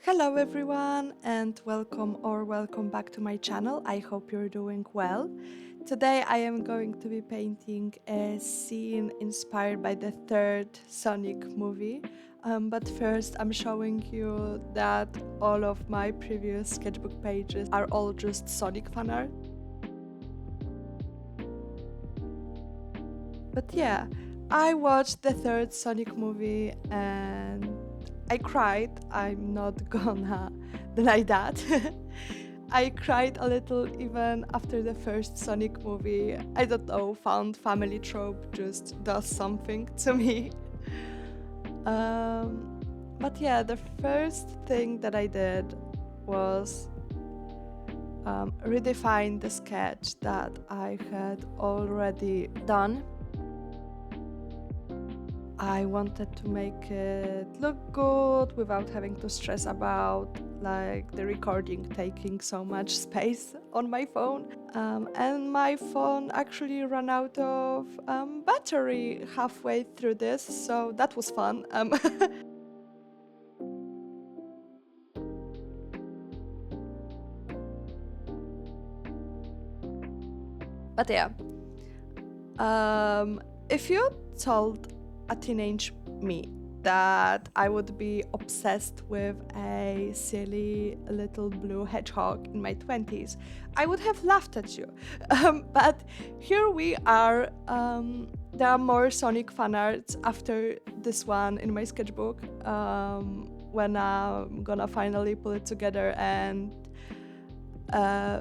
Hello everyone and welcome back to my channel. I hope you're doing well. Today I am going to be painting a scene inspired by the third Sonic movie. But first I'm showing you that all of my previous sketchbook pages are all just Sonic fan art. But yeah, I watched the third Sonic movie and I cried. I'm not gonna deny that. I cried a little even after the first Sonic movie. I don't know, found family trope just does something to me. But yeah, the first thing that I did was redefine the sketch that I had already done. I wanted to make it look good without having to stress about like the recording taking so much space on my phone. And my phone actually ran out of battery halfway through this, so that was fun. But yeah, if you told a teenage me that I would be obsessed with a silly little blue hedgehog in my 20s, I would have laughed at you. But here we are. There are more Sonic fan arts after this one in my sketchbook. When I'm gonna finally pull it together and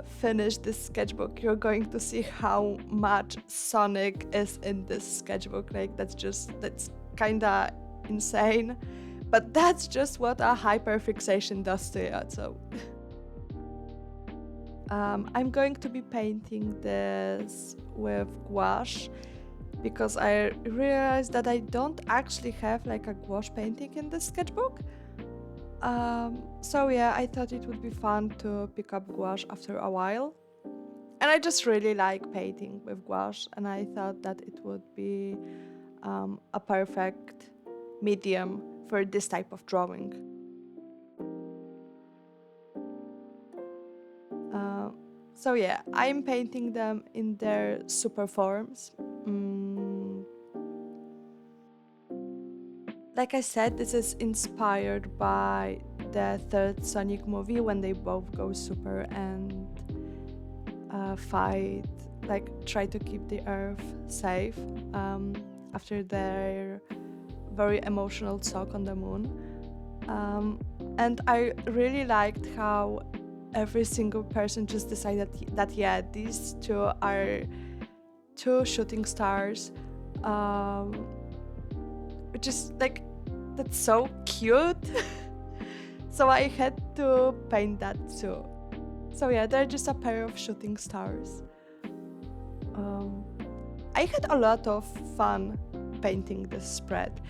finish this sketchbook, you're going to see how much Sonic is in this sketchbook. Like that's kinda insane, but that's just what a hyperfixation does to you. So I'm going to be painting this with gouache because I realized that I don't actually have like a gouache painting in this sketchbook. So yeah, I thought it would be fun to pick up gouache after a while. And I just really like painting with gouache, and I thought that it would be a perfect medium for this type of drawing. So yeah, I'm painting them in their super forms. Like I said, this is inspired by the third Sonic movie when they both go super and fight, like try to keep the Earth safe after their very emotional talk on the moon. And I really liked how every single person just decided that yeah, these two are two shooting stars, which is like, that's so cute. So I had to paint that too. So yeah, they're just a pair of shooting stars. I had a lot of fun painting this spread.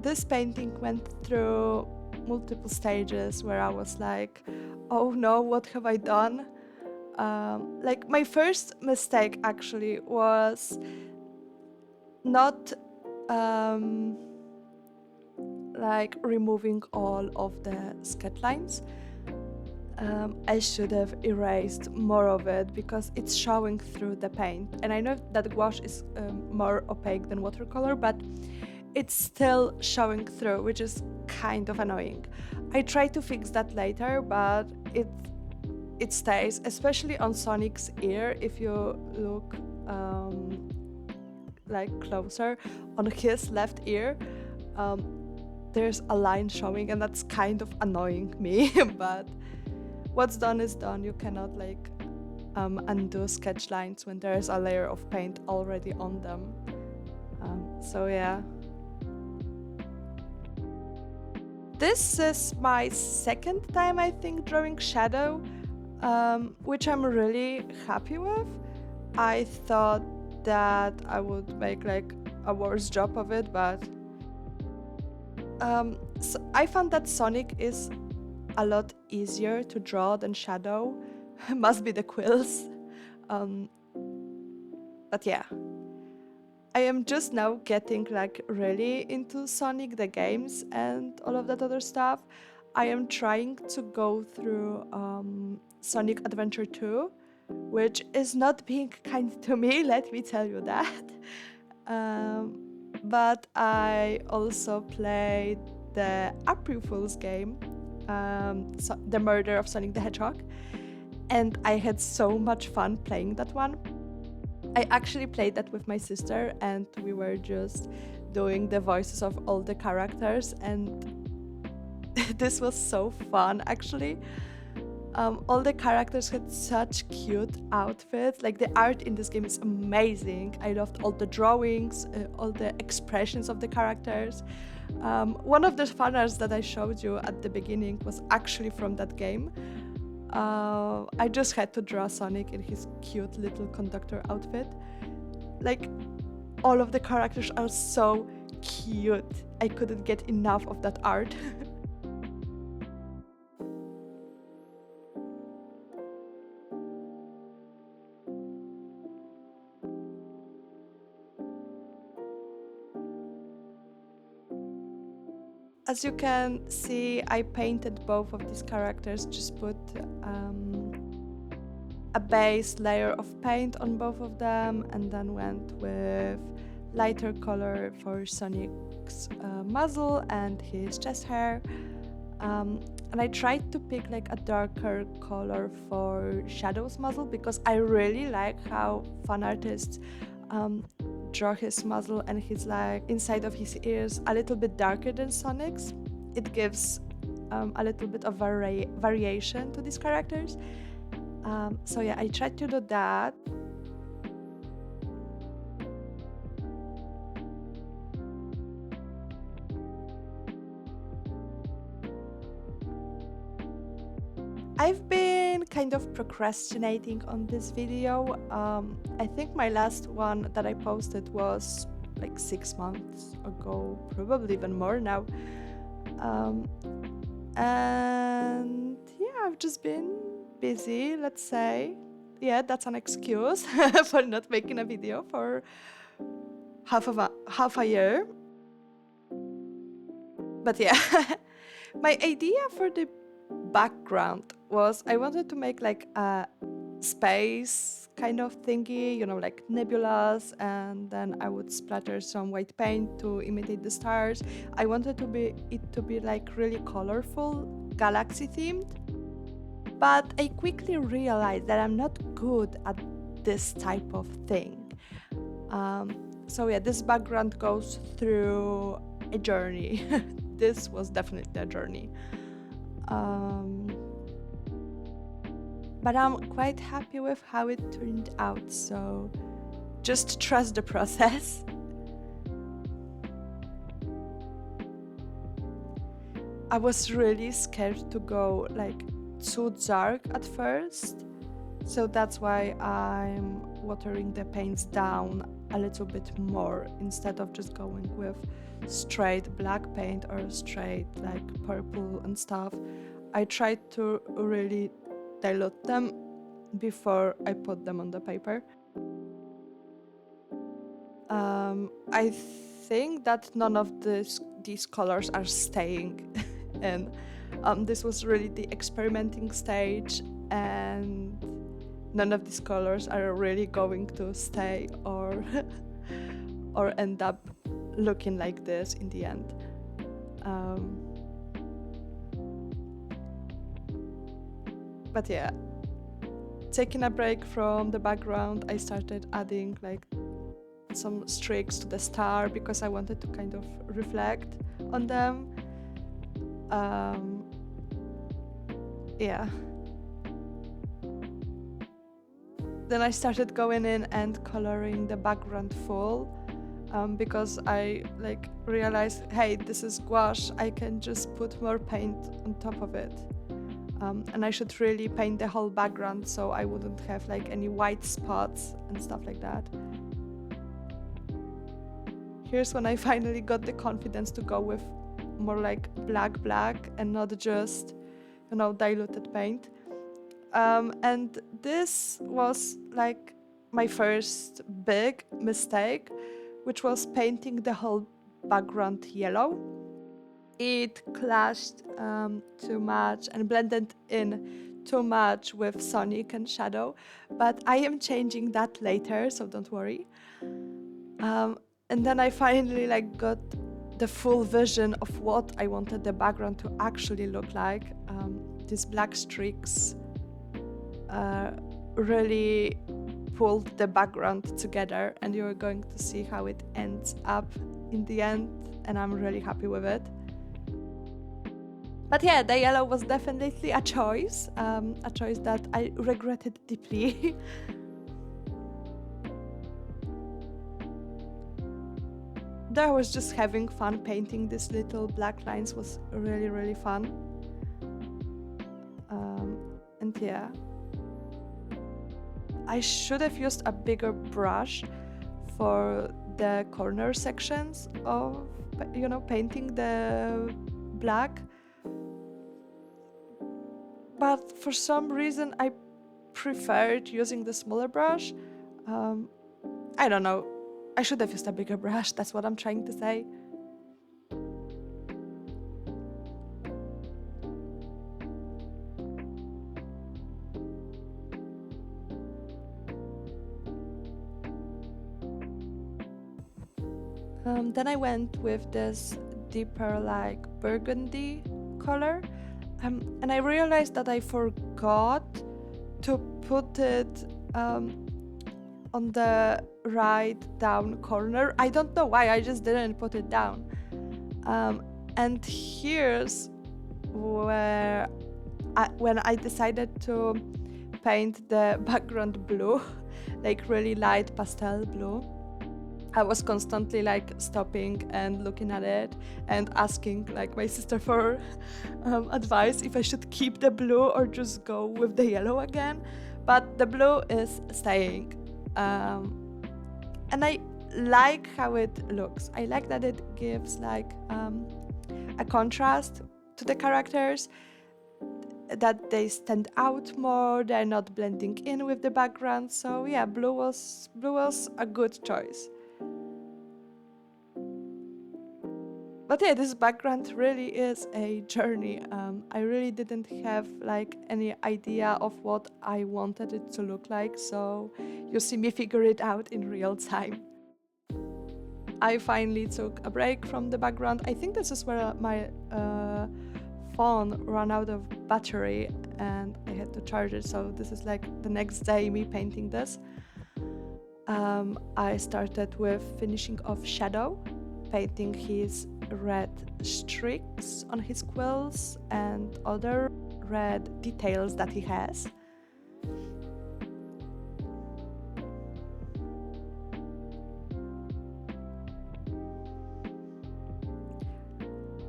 This painting went through multiple stages where I was like, oh no, what have I done? Like my first mistake actually was not like removing all of the sketch lines. I should have erased more of it because it's showing through the paint. And I know that gouache is more opaque than watercolor, but it's still showing through, which is kind of annoying. I tried to fix that later, but it stays, especially on Sonic's ear. If you look like closer on his left ear, there's a line showing, and that's kind of annoying me. But what's done is done. You cannot like undo sketch lines when there's a layer of paint already on them. So yeah. This is my second time, I think, drawing shadow, which I'm really happy with. I thought that I would make like a worse job of it, but so I found that Sonic is a lot easier to draw than shadow. Must be the quills. But yeah, I am just now getting like really into Sonic the games and all of that other stuff. I am trying to go through Sonic Adventure 2, which is not being kind to me, let me tell you that. Um, but I also played the April Fool's game, The Murder of Sonic the Hedgehog, and I had so much fun playing that one. I actually played that with my sister, and we were just doing the voices of all the characters, and this was so fun actually. All the characters had such cute outfits. Like the art in this game is amazing. I loved all the drawings, all the expressions of the characters. One of the fan arts that I showed you at the beginning was actually from that game. I just had to draw Sonic in his cute little conductor outfit. Like, all of the characters are so cute. I couldn't get enough of that art. As you can see, I painted both of these characters, just put a base layer of paint on both of them, and then went with lighter color for Sonic's muzzle and his chest hair. And I tried to pick like a darker color for Shadow's muzzle because I really like how fan artists draw his muzzle and his like inside of his ears a little bit darker than Sonic's. It gives a little bit of variation to these characters. So yeah, I tried to do that. I've been kind of procrastinating on this video. I think my last one that I posted was like 6 months ago, probably even more now. And yeah, I've just been busy, let's say. Yeah, that's an excuse for not making a video for half a year. But yeah, my idea for the background was I wanted to make like a space kind of thingy, you know, like nebulas, and then I would splatter some white paint to imitate the stars. I wanted it to be like really colorful, galaxy themed. But I quickly realized that I'm not good at this type of thing. So yeah, this background goes through a journey. This was definitely a journey. But I'm quite happy with how it turned out, so just trust the process. I was really scared to go like too dark at first, so that's why I'm watering the paints down a little bit more instead of just going with straight black paint or straight like purple and stuff. I tried to really dilute them before I put them on the paper. I think that none of these colors are staying and this was really the experimenting stage, and none of these colors are really going to stay or or end up looking like this in the end. But yeah, taking a break from the background, I started adding like some streaks to the star because I wanted to kind of reflect on them. Yeah. Then I started going in and coloring the background full because I like realized, hey, this is gouache, I can just put more paint on top of it. And I should really paint the whole background so I wouldn't have like any white spots and stuff like that. Here's when I finally got the confidence to go with more like black and not just, you know, diluted paint. And this was like my first big mistake which was painting the whole background yellow. It clashed too much and blended in too much with Sonic and Shadow, but I am changing that later, so don't worry. And then I finally got the full vision of what I wanted the background to actually look like. These black streaks really pulled the background together, and you're going to see how it ends up in the end, and I'm really happy with it. But yeah, the yellow was definitely a choice that I regretted deeply. Though I was just having fun painting these little black lines, was really, really fun. And yeah, I should have used a bigger brush for the corner sections of, painting the black. But for some reason, I preferred using the smaller brush. I don't know. I should have used a bigger brush, that's what I'm trying to say. Then I went with this deeper burgundy color. And I realized that I forgot to put it on the right down corner. I don't know why, I just didn't put it down. And here's where when I decided to paint the background blue, really light pastel blue, I was constantly stopping and looking at it and asking my sister for advice if I should keep the blue or just go with the yellow again. But the blue is staying. And I like how it looks. I like that it gives a contrast to the characters, that they stand out more, they're not blending in with the background. So yeah, blue was a good choice. But yeah, this background really is a journey. I really didn't have any idea of what I wanted it to look like, so you see me figure it out in real time. I finally took a break from the background. I think this is where my phone ran out of battery and I had to charge it, so this is the next day me painting this. I started with finishing off Shadow, painting his red streaks on his quills and other red details that he has.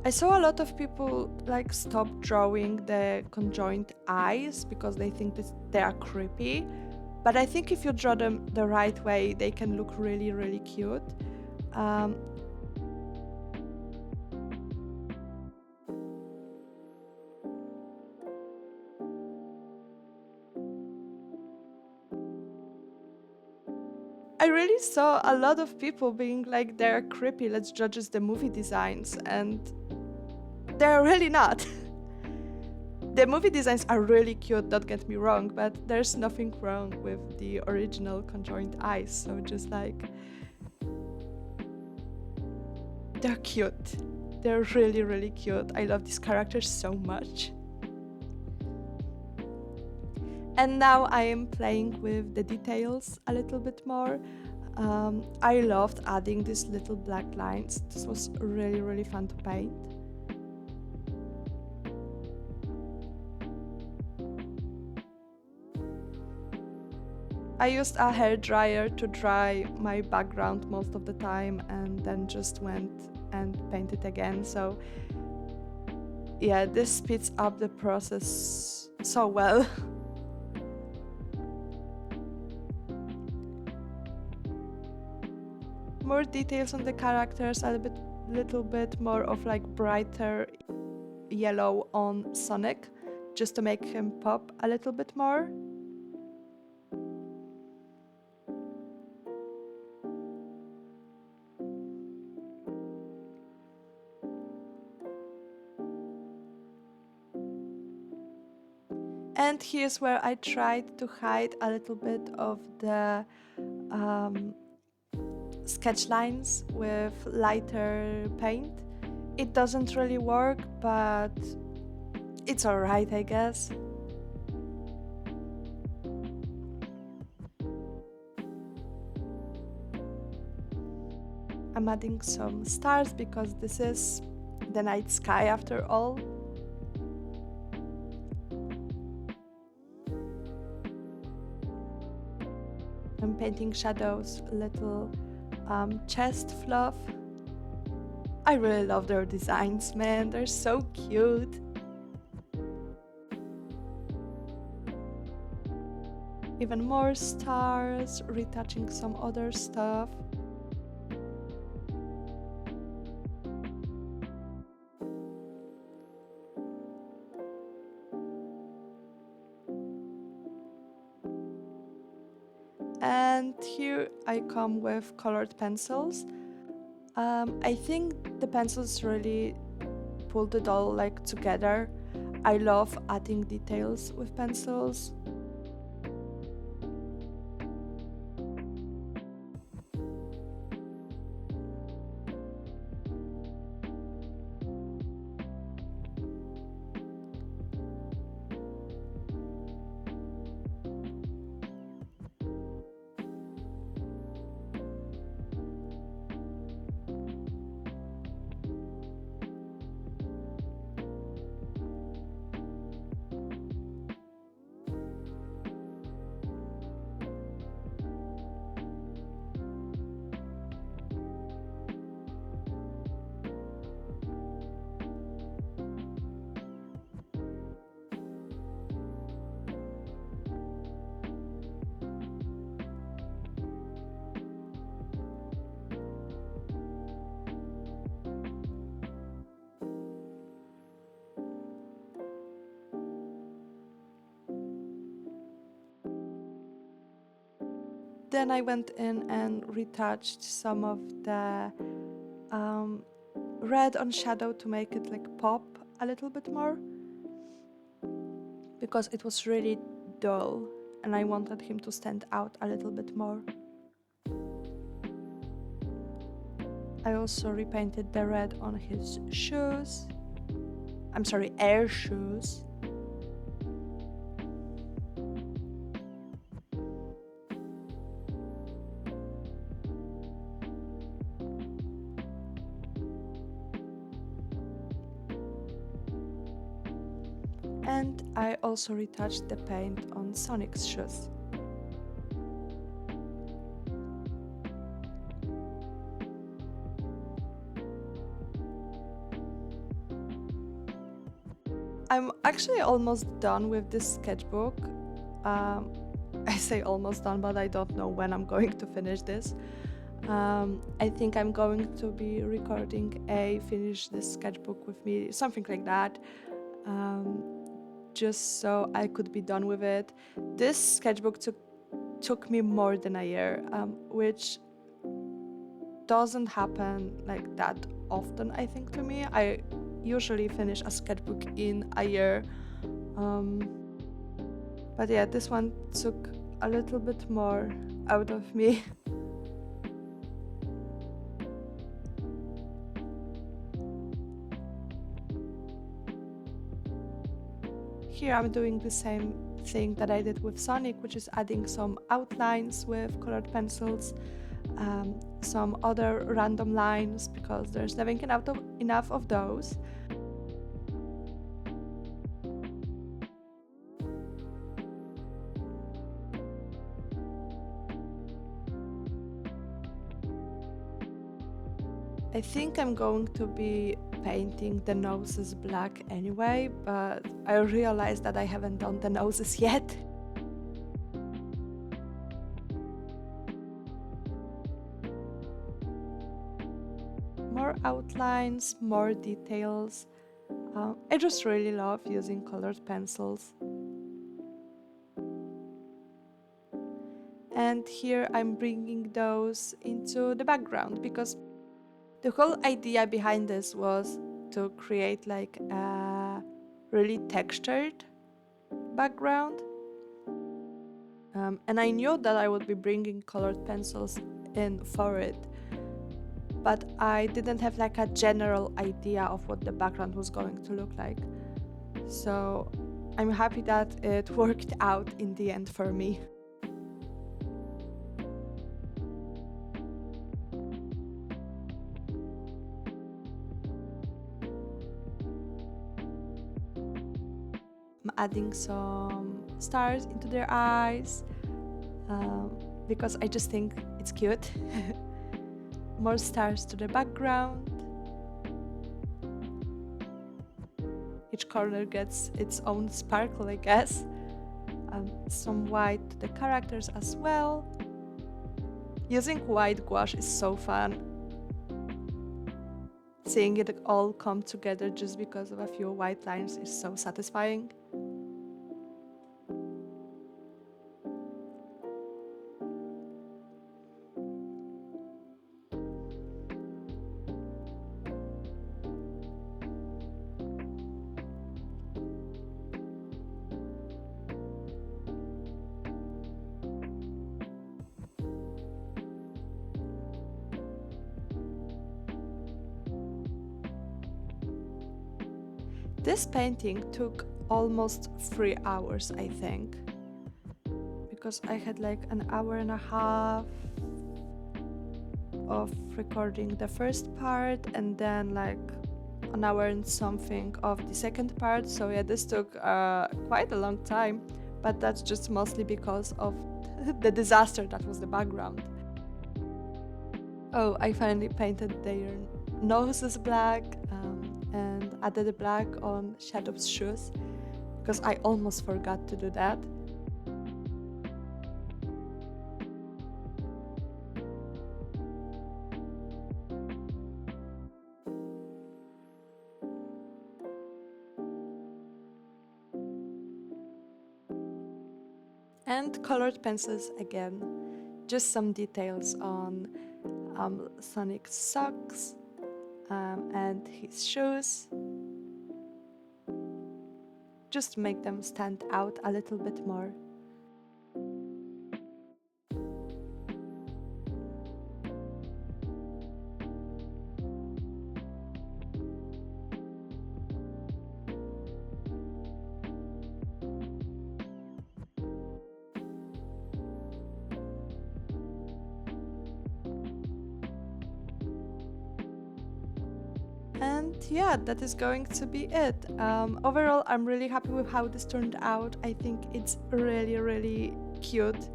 I saw a lot of people stop drawing the conjoined eyes because they think that they are creepy. But I think if you draw them the right way, they can look really, really cute. I really saw a lot of people being they're creepy, let's judge the movie designs, and they're really not. The movie designs are really cute, don't get me wrong, but there's nothing wrong with the original conjoined eyes, so just they're cute. They're really, really cute. I love these characters so much. And now I am playing with the details a little bit more. I loved adding these little black lines. This was really, really fun to paint. I used a hairdryer to dry my background most of the time and then just went and painted again. So yeah, this speeds up the process so well. More details on the characters, a little bit more of brighter yellow on Sonic, just to make him pop a little bit more. And here's where I tried to hide a little bit of the um, sketch lines with lighter paint. It doesn't really work, but it's alright, I guess. I'm adding some stars because this is the night sky after all. I'm painting shadows, little chest fluff. I really love their designs, man, they're so cute. Even more stars, retouching some other stuff. And here I come with colored pencils. I think the pencils really pulled it all like together. I love adding details with pencils. Then I went in and retouched some of the um, red on shadow to make it like pop a little bit more, because it was really dull and I wanted him to stand out a little bit more. I also repainted the red on his shoes. I'm sorry, air shoes. And I also retouched the paint on Sonic's shoes. I'm actually almost done with this sketchbook. I say almost done, but I don't know when I'm going to finish this. I think I'm going to be recording a finish this sketchbook with me, something like that, just so I could be done with it. This sketchbook took me more than a year, which doesn't happen like that often, I think, to me. I usually finish a sketchbook in a year. But yeah, this one took a little bit more out of me. Here I'm doing the same thing that I did with Sonic, which is adding some outlines with colored pencils, some other random lines, because there's never enough of those. I think I'm going to be painting the noses black anyway, but I realized that I haven't done the noses yet. More outlines, more details. I just really love using colored pencils. And here I'm bringing those into the background, because the whole idea behind this was to create like a really textured background. And I knew that I would be bringing colored pencils in for it, but I didn't have like a general idea of what the background was going to look like. So I'm happy that it worked out in the end for me. I'm adding some stars into their eyes because I just think it's cute. More stars to the background. Each corner gets its own sparkle, I guess. Some white to the characters as well. Using white gouache is so fun. Seeing it all come together just because of a few white lines is so satisfying. This painting took almost 3 hours, I think, because I had like an hour and a half of recording the first part and then like an hour and something of the second part. So yeah, this took quite a long time, but that's just mostly because of the disaster that was the background. Oh, I finally painted their noses black and added black on Shadow's shoes because I almost forgot to do that. And colored pencils again. Just some details on Sonic's socks and his shoes. Just to make them stand out a little bit more. And yeah, that is going to be it. Overall, I'm really happy with how this turned out. I think it's really cute.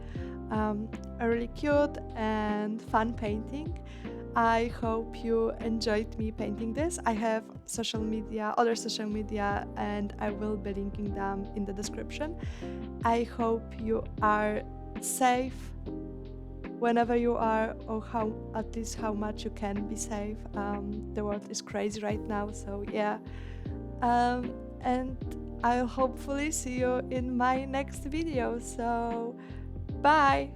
A really cute and fun painting. I hope you enjoyed me painting this. I have other social media, and I will be linking them in the description. I hope you are safe whenever you are, or at least how much you can be safe. The world is crazy right now, so yeah. And I'll hopefully see you in my next video. So bye.